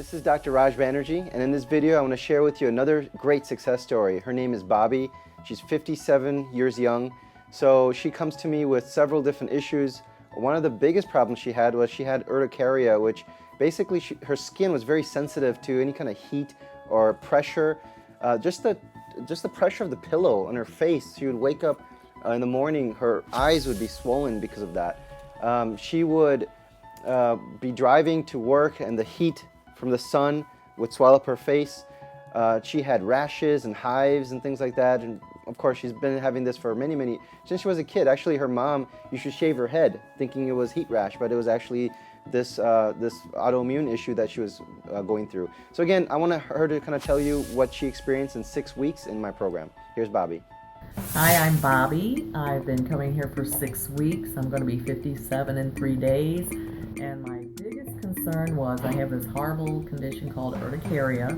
This is Dr. Raj Banerjee, and in this video I want to share with you another great success story. Her name is Bobby. She's 57 years young. So she comes to me with several different issues. One of the biggest problems she had was she had urticaria, which basically her skin was very sensitive to any kind of heat or pressure. Just the pressure of the pillow on her face. She would wake up in the morning, her eyes would be swollen because of that. She would be driving to work and the heat from the sun would swell up her face. She had rashes and hives and things like that. And of course, she's been having this for since she was a kid. Actually, her mom used to shave her head thinking it was heat rash, but it was actually this autoimmune issue that she was going through. So again, I want her to kind of tell you what she experienced in 6 weeks in my program. Here's Bobby. Hi, I'm Bobby. I've been coming here for 6 weeks. I'm going to be 57 in 3 days. And my biggest concern was I have this horrible condition called urticaria,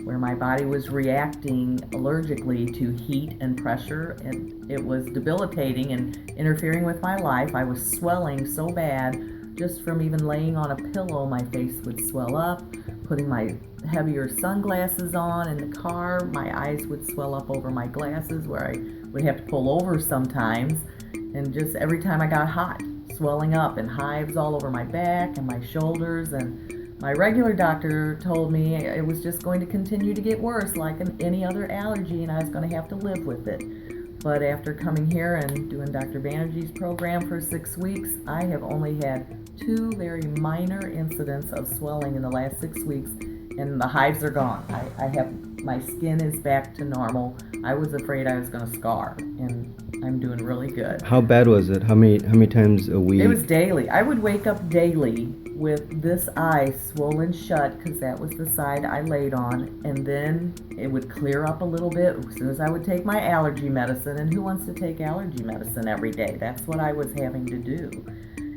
where my body was reacting allergically to heat and pressure, and it was debilitating and interfering with my life. I was swelling so bad, just from even laying on a pillow, my face would swell up. Putting my heavier sunglasses on in the car, my eyes would swell up over my glasses, where I would have to pull over sometimes, and just every time I got hot, swelling up and hives all over my back and my shoulders. And my regular doctor told me it was just going to continue to get worse like any other allergy, and I was going to have to live with it. But after coming here and doing Dr. Banerjee's program for 6 weeks, I have only had 2 very minor incidents of swelling in the last 6 weeks, and the hives are gone. My skin is back to normal. I was afraid I was going to scar, and I'm doing really good. How bad was it? How many times a week? It was daily. I would wake up daily with this eye swollen shut because that was the side I laid on, and then it would clear up a little bit as soon as I would take my allergy medicine. And who wants to take allergy medicine every day? That's what I was having to do.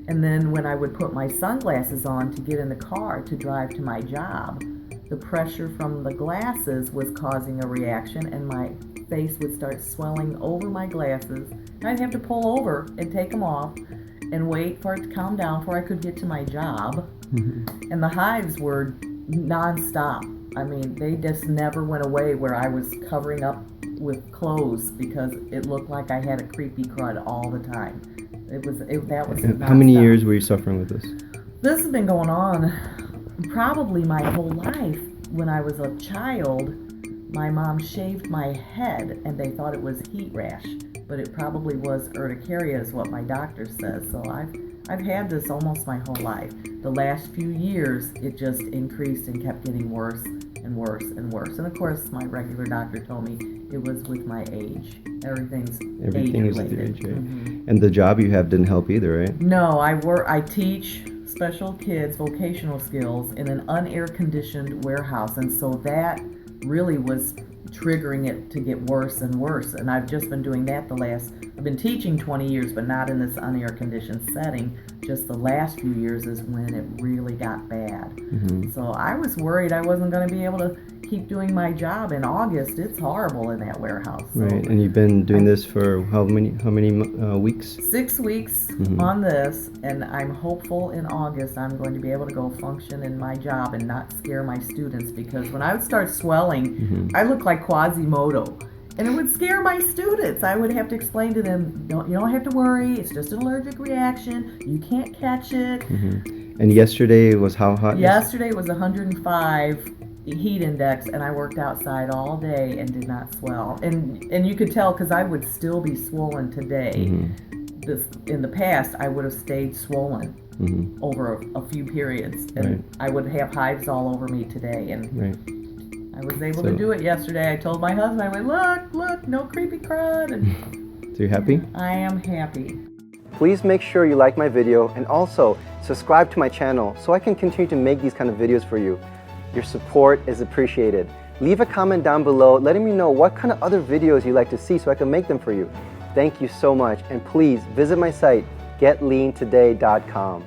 And then when I would put my sunglasses on to get in the car to drive to my job, the pressure from the glasses was causing a reaction, and my face would start swelling over my glasses. I'd have to pull over and take them off and wait for it to calm down before I could get to my job. Mm-hmm. And the hives were nonstop. I mean, they just never went away, where I was covering up with clothes because it looked like I had a creepy crud all the time. That was nonstop. How many years were you suffering with this? This has been going on probably my whole life. When I was a child, my mom shaved my head and they thought it was heat rash, but it probably was urticaria is what my doctor says. So I've had this almost my whole life. The last few years it just increased and kept getting worse and worse and worse. And of course my regular doctor told me it was with my age. Everything is age related. Mm-hmm. And the job you have didn't help either, right? No, I teach special kids vocational skills in an unair-conditioned warehouse, and so that really was triggering it to get worse and worse. And I've just been doing that I've been teaching 20 years, but not in this unair-conditioned setting. Just the last few years is when it really got bad. Mm-hmm. So I was worried I wasn't going to be able to keep doing my job in August. It's horrible in that warehouse. So right, and you've been doing this for how many weeks? 6 weeks on this, and I'm hopeful in August I'm going to be able to go function in my job and not scare my students, because when I would start swelling, I looked like Quasimodo, and it would scare my students. I would have to explain to them, you don't have to worry, it's just an allergic reaction, you can't catch it. And yesterday was how hot? Yesterday was 105 heat index, and I worked outside all day and did not swell. And you could tell because I would still be swollen today. In the past, I would have stayed swollen over a few periods, and I would have hives all over me today. And I was able to do it yesterday. I told my husband, I went, look, no creepy crud. And so you're happy? I am happy. Please make sure you like my video and also subscribe to my channel so I can continue to make these kind of videos for you. Your support is appreciated. Leave a comment down below letting me know what kind of other videos you'd like to see so I can make them for you. Thank you so much, and please visit my site, getleantoday.com.